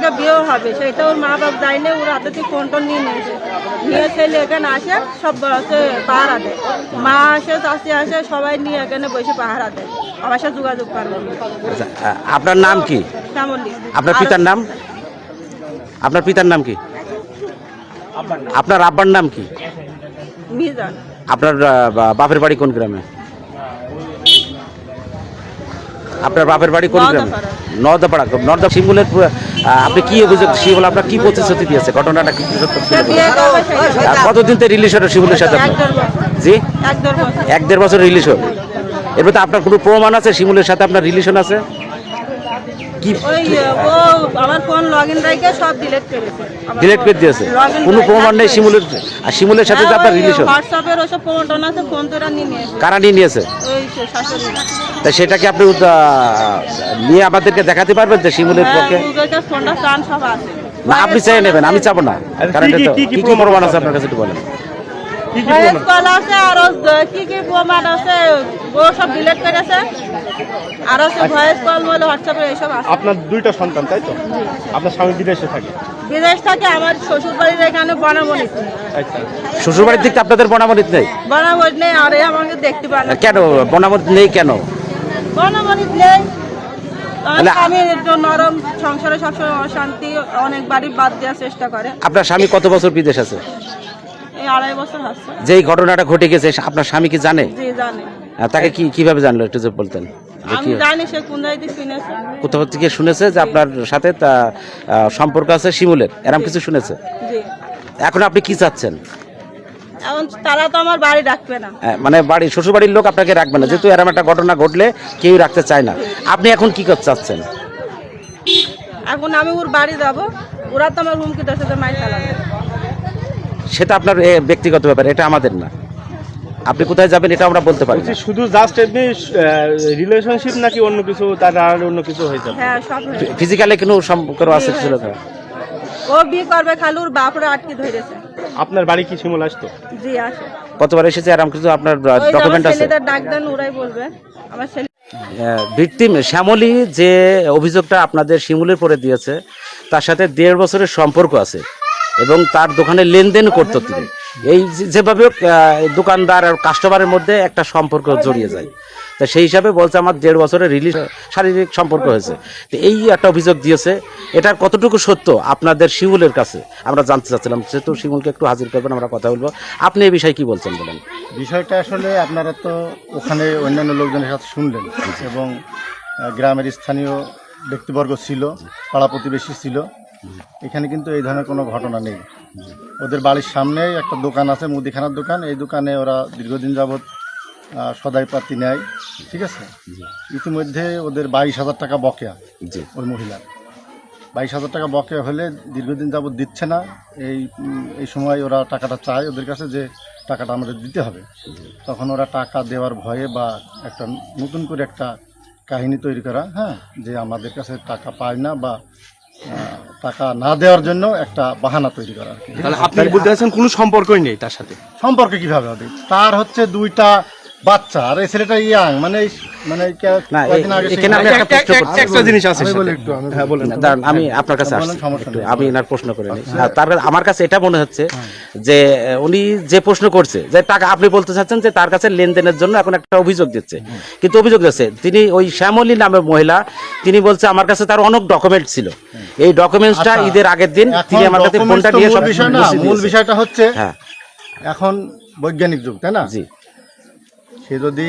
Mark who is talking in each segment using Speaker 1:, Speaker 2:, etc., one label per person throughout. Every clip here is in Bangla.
Speaker 1: একটা বিয়েও হবে, সেটা ওর মা বাপ যায়নি, ওর হাতে থেকে ফোন টোন নিয়ে ছেলে এখানে আসে, সব হচ্ছে পাহারা দেয়। মা আসে, চাষি আসে, সবাই নিয়ে এখানে বসে পাহারা দেয়, আমার সাথে যোগাযোগ করবে।
Speaker 2: আচ্ছা, আপনার নাম কি?
Speaker 1: শ্যামলী।
Speaker 2: আপনার পিতার নাম? আপনার পিতার নাম কি? আপনার আব্বার নাম কি?
Speaker 1: মিজান।
Speaker 2: আপনার বাপের বাড়ি কোন গ্রামে? আপনার বাপের বাড়ি কোন গ্রামে? নর্দাপাড়া। নর্দা শিমুলের আপনি কি অভিযোগ? শিমুল আপনার কি প্রতিশ্রুতি দিয়েছে? ঘটনাটা কি? কতদিন থেকে রিলিজ হলো শিমুলের সাথে? জি, 1-1.5 বছর রিলিজ হল। এরপর তো আপনার কোনো প্রমাণ আছে শিমুলের সাথে আপনার রিলেশন আছে? কি
Speaker 1: ও আমার ফোন লগইন রেখে সব ডিলিট করেছে।
Speaker 2: ডিলিট করে দিয়েছে? কোনো প্রমাণ নেই শিমুলের? আর শিমুলের সাথে যে আপনার রিলেশন?
Speaker 1: হোয়াটসঅ্যাপের ওসব ফোন আছে, ফোন তোরা নিয়ে নিয়েছে।
Speaker 2: কারা নিয়ে নিয়েছে?
Speaker 1: ওই শাশুড়ি।
Speaker 2: তা সেটা কি আপনি নিয়ে আমাদেরকে দেখাতে পারবেন যে শিমুলের পক্ষে?
Speaker 1: ফোনটা চান সব আছে
Speaker 2: না, আপনি চাই নেবেন, আমি চাবো না। কারণ এটা তো কি কি প্রমাণ আছে আপনার কাছে একটু বলেন।
Speaker 1: ভয়েস কল আছে আর কি কি প্রমাণ আছে ও সব ডিলিট করেছে। আর ভয়েস কল বলে হোয়াটসঅ্যাপে এইসব আছে।
Speaker 3: আপনার 2টা সন্তান তাই তো? আপনার স্বামী বিদেশে থাকে?
Speaker 1: বিদেশ থাকে, আমার শ্বশুর বাড়ির এখানে বনাবনিত।
Speaker 3: আচ্ছা,
Speaker 2: শ্বশুর বাড়ির দিকটা আপনাদের বনাবনিত নেই?
Speaker 1: বনাবনিত নেই, আর আমাকে দেখতে পারে না।
Speaker 2: কেন বনাবনিত নেই? কেন
Speaker 1: বনাবনিত নেই? আমি একটু নরম, সংসারে সবসময় অশান্তি, অনেক বাড়ি বাদ দেওয়ার চেষ্টা করে।
Speaker 2: আপনার স্বামী কত বছর বিদেশ আছে?
Speaker 1: এই 2.5 বছর হচ্ছে।
Speaker 2: যেই ঘটনাটা ঘটে গেছে আপনার স্বামী কি জানে?
Speaker 1: জি জানে।
Speaker 2: তাকে কিভাবে জানলো একটু যে বলতেন?
Speaker 1: আমি জানি সে কোন জায়গায় শুনেছে,
Speaker 2: কোথাও থেকে শুনেছে যে আপনার সাথে সম্পর্ক আছে শিমুলের, এরকম কিছু শুনেছে?
Speaker 1: জি।
Speaker 2: এখন আপনি কি চাচ্ছেন?
Speaker 1: এখন তারা তো আমার বাড়ি রাখবে না।
Speaker 2: মানে বাড়ি শ্বশুর বাড়ির লোক আপনাকে রাখবে না, যেহেতু এরকম একটা ঘটনা ঘটলে কেউ রাখতে চায় না। আপনি এখন কি করতে চাচ্ছেন?
Speaker 1: এখন আমি ওর বাড়ি যাব, ওরা তো আমার হুমকি দেশে মাইর চালাবে।
Speaker 2: সেটা আপনার ব্যক্তিগত ব্যাপার, এটা আমাদের না। আপনি কোথায় যাবেন এটা আমরা বলতে পারি না।
Speaker 3: শুধু জাস্ট এমনি রিলেশনশিপ নাকি অন্য কিছু? তার আর অন্য কিছু হয়েছে?
Speaker 1: হ্যাঁ, সব হয়েছে।
Speaker 2: ফিজিক্যালি কোনো সম্পর্ক আছে?
Speaker 1: ও বিয়ে করবে, খালি ওর বাপরা আটকে ধরেছে।
Speaker 3: আপনার বাড়ি কি শিমুল আসতো?
Speaker 1: জি আসে।
Speaker 2: কতবার এসেছে এরকম কিছু? আপনার ডকুমেন্ট আছে?
Speaker 1: ছেলেদের ডাক দেন, ওরাই বলবে। আমার ছেলে
Speaker 2: ভিকটিম শ্যামলী যে অভিযোগটা আপনাদের শিমুলের পরে দিয়েছে, তার সাথে 1.5 বছরের সম্পর্ক আছে এবং তার দোকানে লেনদেন করতো তিনি। এই যেভাবে দোকানদার আর কাস্টমারের মধ্যে একটা সম্পর্ক জড়িয়ে যায়, তা সেই হিসাবে বলছে আমার 1.5 বছরের শারীরিক সম্পর্ক হয়েছে। তো এই একটা অভিযোগ দিয়েছে, এটার কতটুকু সত্য আপনাদের শিমুলের কাছে আমরা জানতে চাচ্ছিলাম। যেহেতু শিমুলকে একটু হাজির করবেন, আমরা কথা বলবো। আপনি এই বিষয়ে কি বলছেন বলেন?
Speaker 4: বিষয়টা আসলে আপনারা তো ওখানে অন্যান্য লোকজনের সাথে শুনলেন এবং গ্রামের স্থানীয় ব্যক্তিবর্গ ছিল, পাড়া প্রতিবেশী ছিল। এখানে কিন্তু এই ধরনের কোনো ঘটনা নেই। ওদের বাড়ির সামনেই একটা দোকান আছে, মুদিখানার দোকান। এই দোকানে ওরা দীর্ঘদিন যাবৎ সদাইপাতি নেয়, ঠিক আছে। ইতিমধ্যে ওদের 22,000 টাকা বকেয়া। ওই মহিলার 22,000 টাকা বকেয়া হলে দীর্ঘদিন যাবৎ দিচ্ছে না। এই সময় ওরা টাকাটা চায় ওদের কাছে, যে টাকাটা আমাদের দিতে হবে। তখন ওরা টাকা দেওয়ার ভয়ে বা একটা নতুন করে একটা কাহিনী তৈরি করা, হ্যাঁ, যে আমাদের কাছে টাকা পায় না বা টাকা না দেওয়ার জন্য একটা বাহানা তৈরি করা।
Speaker 3: তাহলে আপনি বলতে চাচ্ছেন কোনো সম্পর্কই নেই তার সাথে?
Speaker 4: সম্পর্ক কিভাবে হবে? তার হচ্ছে 2টা বাচ্চা, আর এই ছেলেটা ইয়াং,
Speaker 3: একটা জিনিস আছে।
Speaker 2: আমি আপনার কাছে আমি এনার প্রশ্ন করে নিই। তার আমার কাছে এটা মনে হচ্ছে যে উনি যে প্রশ্ন করছে যে টাকা, আপনি বলতে চাচ্ছেন যে তার কাছে লেনদেনের জন্য এখন একটা অভিযোগ দিচ্ছে। কিন্তু অভিযোগ দিচ্ছে তিনি, ওই শ্যামলী নামের মহিলা, তিনি বলছে আমার কাছে তার অনেক ডকুমেন্ট ছিল। এই ডকুমেন্টসটা ঈদের আগের দিন তিনি আমার কাছে ফোনটা নিয়ে সব
Speaker 4: মূল বিষয়টা হচ্ছে, হ্যাঁ, এখন বৈজ্ঞানিক যুগ, তাই না? জি। সে যদি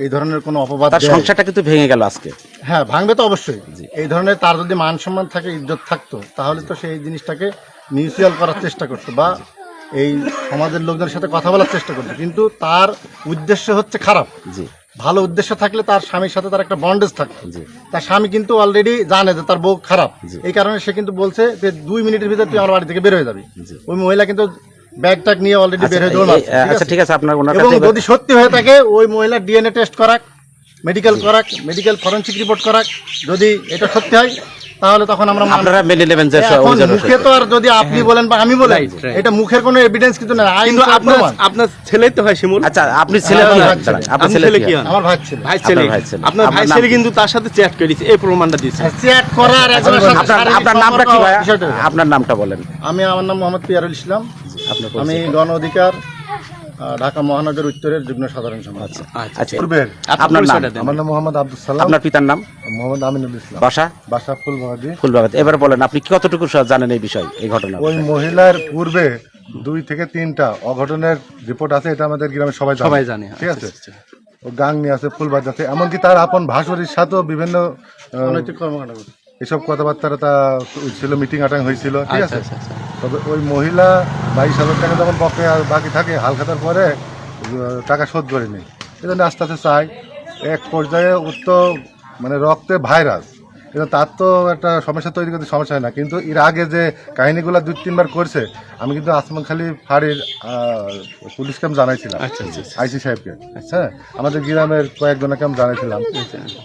Speaker 4: এই ধরনের কোনো অপবাদ,
Speaker 2: তার সংসারটা কিন্তু ভেঙে গেল আজকে।
Speaker 4: হ্যাঁ, ভাঙবে তো অবশ্যই। এই ধরনের তার যদি মান সম্মান থাকে, ইজ্জত থাকতো, তাহলে তো সেই জিনিসটাকে মিউচুয়াল করার চেষ্টা করতো বা এই সমাজের লোকজনের সাথে কথা বলার চেষ্টা করতো। কিন্তু তার উদ্দেশ্য হচ্ছে খারাপ। জি। ভালো উদ্দেশ্য থাকলে তার স্বামীর সাথে তার একটা বন্ডেজ থাকতো। তার স্বামী কিন্তু অলরেডি জানে যে তার বউ খারাপ, এই কারণে সে কিন্তু বলছে যে 2 মিনিটের ভিতরে তুই আমার বাড়ি থেকে বের হয়ে যাবি। ওই মহিলা কিন্তু ব্যাগ ট্যাগ নিয়ে অলরেডি বের হয়ে দৌড়।
Speaker 2: আচ্ছা, ঠিক আছে। আপনার
Speaker 4: এবং যদি সত্যি হয়ে থাকে, ওই মহিলা ডিএনএ টেস্ট করাক, মেডিকেল করাক, মেডিকেল ফরেনসিক রিপোর্ট করাক। যদি এটা সত্যি হয় তাহলে তখন আমরা
Speaker 2: আপনারা মেনে নেবেন যে
Speaker 4: এখন
Speaker 2: অভিযোগ
Speaker 4: মুখে তো আর যদি আপনি বলেন বা আমি বলেন এটা মুখের কোনো এভিডেন্স কিন্তু না, আইন
Speaker 3: কিন্তু আপনার
Speaker 4: প্রমাণ।
Speaker 3: আপনার ছেলে তো হয় শিমুল,
Speaker 2: আচ্ছা আপনি ছেলে
Speaker 4: আমার
Speaker 2: কি
Speaker 4: ভাই
Speaker 2: হন?
Speaker 4: ছেলে।
Speaker 2: আপনার
Speaker 3: আপনার
Speaker 2: ছেলে
Speaker 3: ছেলে
Speaker 2: কি
Speaker 3: কি
Speaker 2: হন?
Speaker 3: হন?
Speaker 4: আমার ভাই ছিল।
Speaker 3: ভাই ছেলে,
Speaker 2: ভাই ছেলে।
Speaker 3: আপনার ভাই
Speaker 2: আপনার
Speaker 3: ছেলে
Speaker 2: নাম?
Speaker 3: কিন্তু তার সাথে চ্যাট করেছে, এই প্রমাণটা দিচ্ছে।
Speaker 4: চ্যাট করার একজনের সাথে
Speaker 2: আপনার
Speaker 4: শারীরিক
Speaker 2: আপনার নামটা কি
Speaker 4: সম্পর্ক
Speaker 2: ভাই?
Speaker 4: বিষয়টা।
Speaker 2: আপনার নামটা বলেন।
Speaker 4: আমার নাম মোহাম্মদ পিয়ারুল ইসলাম,
Speaker 2: আপনার
Speaker 4: আমি গণ অধিকার ঢাকা মহানগর উত্তরের যুগ্ম সাধারণ সম্পাদক।
Speaker 2: আচ্ছা
Speaker 4: পূর্বের
Speaker 2: আপনার নাম?
Speaker 4: আমার নাম মোহাম্মদ আব্দুল সালাম,
Speaker 2: আপনার পিতার নাম?
Speaker 4: মোহাম্মদ আমিনুল ইসলাম,
Speaker 2: বাসা?
Speaker 4: বাসা ফুলবাগাদি।
Speaker 2: ফুলবাগাত। এবার বলেন আপনি কতটুকু জানেন এই বিষয়, এই ঘটনা?
Speaker 5: ওই মহিলার পূর্বে 2 থেকে 3টা অঘটনের রিপোর্ট আছে, এটা আমাদের গ্রামে সবাই
Speaker 3: জানে।
Speaker 5: ঠিক আছে, ও গাং নিয়ে আছে, ফুলবাজ আছে, এমনকি তার আপন ভাসুরির সাথেও বিভিন্ন
Speaker 4: অনৈতিক কর্মকাণ্ড করছে।
Speaker 5: এসব কথাবার্তা তা ছিল, মিটিং আটাং হয়েছিল, ঠিক
Speaker 3: আচ্ছা,
Speaker 5: আছে। তবে ওই মহিলা 22,000 টাকা যখন বকেয়া বাকি থাকে, হাল খাতার পরে টাকা শোধ করেনি, এই জন্য আস্তে আস্তে চাই। এক পর্যায়ে ওর তো মানে রক্তে ভাইরাস, কিন্তু তার তো একটা সমস্যা তৈরি করতে সমস্যা হয় না। কিন্তু এর আগে যে কাহিনীগুলো 2-3 বার করছে, আমি কিন্তু আসমানখালী ফাঁড়ির পুলিশ ক্যাম্প জানাইছিলাম, আইসি সাহেবকে। হ্যাঁ, আমাদের গ্রামের কয়েকজনকে আমি জানাইছিলাম,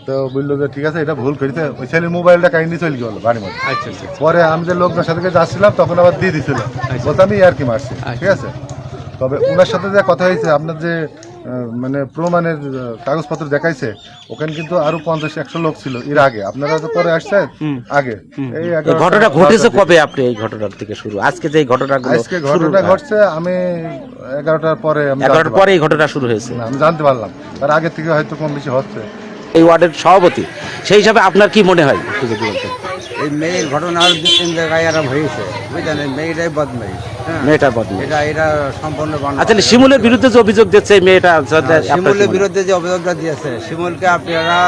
Speaker 5: তো বললো যে ঠিক আছে, এটা ভুল করেছে। ওই ছেলের মোবাইলটা কাহিনী চলে গেল বাড়ির মধ্যে। পরে আমি যে লোকদের সাথে যাচ্ছিলাম তখন আবার দিয়ে দিছিল, বলতে আমি আর কি মারছি, ঠিক আছে। তবে ওনার সাথে যে কথা হয়েছে, আপনার যে মানে প্রমাণের কাগজপত্র দেখাইছে, ওখানে কিন্তু আরো 50-100 লোক ছিল এর আগে। আপনারা তো পরে আসছেন আগে। এই
Speaker 2: এই ঘটনা ঘটেছে কবে? আপনি এই ঘটনার থেকে শুরু, আজকে যে এই ঘটনাগুলো
Speaker 5: আজকে ঘটনা ঘটছে, আমি 11টার পরে আমি
Speaker 2: 11টার পরে এই ঘটনা শুরু হয়েছে।
Speaker 5: আমি জানতে পারলাম, তার আগে থেকে হয়তো কম বেশি হচ্ছে।
Speaker 2: এই ওয়ার্ডের সভাপতি, সেই হিসাবে আপনার কি মনে হয় একটু যদি বলতেন?
Speaker 6: এই মেয়ের ঘটনা আর 2-3 জায়গায় আরাম হয়েছে, বুঝলেন, এই মেয়েটাই বদমাইশ। হ্যাঁ,
Speaker 2: মেয়েটার বদলে
Speaker 6: এটা সম্পূর্ণ বানানো।
Speaker 2: আচ্ছা, শিমুলের বিরুদ্ধে যে অভিযোগ দিচ্ছে এই মেয়েটা,
Speaker 6: শিমুলের বিরুদ্ধে যে অভিযোগটা দিয়েছে, শিমুলকে আপনারা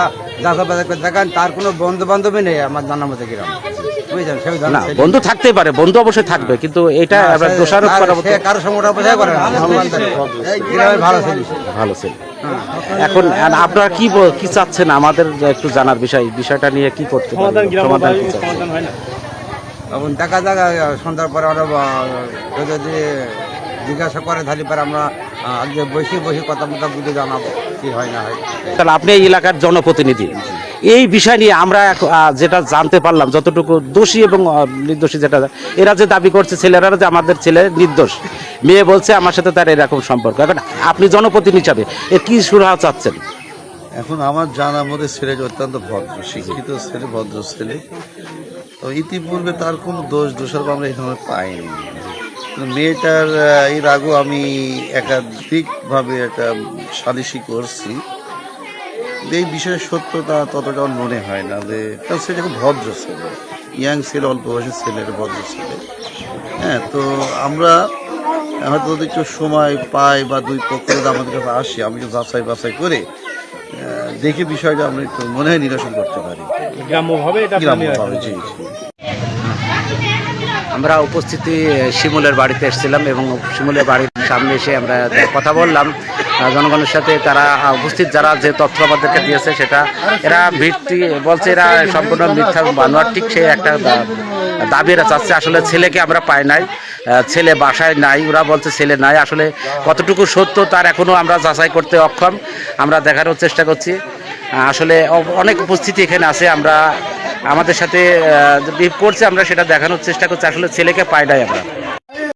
Speaker 6: যাচাই করে দেখেন, তার কোনো বন্ধু বান্ধবী নেই আমার জানার মধ্যে গ্রাম, বুঝলেন। সে
Speaker 2: না, বন্ধু থাকতেই পারে, বন্ধু অবশ্যই থাকবে, কিন্তু এটা আমরা দোষারোপ করা
Speaker 6: কারো সঙ্গে ওটা বোঝাই করে না, গ্রামে ভালো ছিল।
Speaker 2: ভালো ছিল। এখন আপনারা কি চাচ্ছেন আমাদের একটু জানার বিষয়টা নিয়ে কি করতে পারেন? সমাধান কি চাচ্ছেন?
Speaker 3: সমাধান হয় না।
Speaker 6: এখন দেখা যাক, সন্ধ্যার পরে আমরা যদি জিজ্ঞাসা করে তাহলে পরে আমরা আগে বসে কথা বুঝে জানাবো কি হয় না হয়।
Speaker 2: তাহলে আপনি এই এলাকার জনপ্রতিনিধি, এই বিষয় নিয়ে আমরা যেটা জানতে পারলাম, যতটুকু দোষী এবং নির্দোষী যেটা এরা যে দাবি করছে, ছেলেরা যে আমাদের ছেলে নির্দোষ, মেয়ে বলছে আমার সাথে তার এরকম সম্পর্ক। এখন আপনি জনপ্রতিনিধি হিসাবে এর কি সুরাহা চাচ্ছেন?
Speaker 7: এখন আমার জানার মধ্যে ছেলেটি অত্যন্ত ভদ্র, শিক্ষিত ছেলে, ভদ্র ছেলে। তো ইতিপূর্বে তার কোনো দোষারোপ আমরা এখানে পাইনি। মেয়েটার এর আগেও আমি একাধিকভাবে একটা সালিশি করছি, এই বিষয়ে সত্যতা ততটা আমার মনে হয় না। যে তার ছেলে খুব ভদ্র ছেলে, ইয়াং ছেলে, অল্প বয়সের ছেলের ভদ্র ছেলে। হ্যাঁ, তো আমরা হয়তো যদি একটু সময় পাই বা দুই পক্ষ যদি আমাদের কাছে আসি, আমি একটু বাছাই করে দেখে বিষয়টা আমরা একটু মনে হয় নিরসন করতে পারি
Speaker 3: গ্রাম্যভাবে এটা
Speaker 7: গ্রাম্যভাবে। জি।
Speaker 2: আমরা উপস্থিতি শিমুলের বাড়িতে এসেছিলাম এবং শিমুলের বাড়ির সামনে এসে আমরা কথা বললাম জনগণের সাথে। তারা উপস্থিত যারা যে তথ্য আমাদেরকে দিয়েছে সেটা এরা ভিত্তি বলছে, এরা সম্পূর্ণ মিথ্যা বানোয়ার, ঠিক সেই একটা দাবি এরা চাচ্ছে। আসলে ছেলেকে আমরা পাই নাই, ছেলে বাসায় নাই, ওরা বলছে ছেলে নাই। আসলে কতটুকু সত্য তার এখনও আমরা যাচাই করতে অক্ষম, আমরা দেখানোর চেষ্টা করছি। আসলে অনেক উপস্থিতি এখানে আছে, আমরা আমাদের সাথে করছে, আমরা সেটা দেখানোর চেষ্টা করছি। আসলে ছেলেকে পাই নাই আমরা।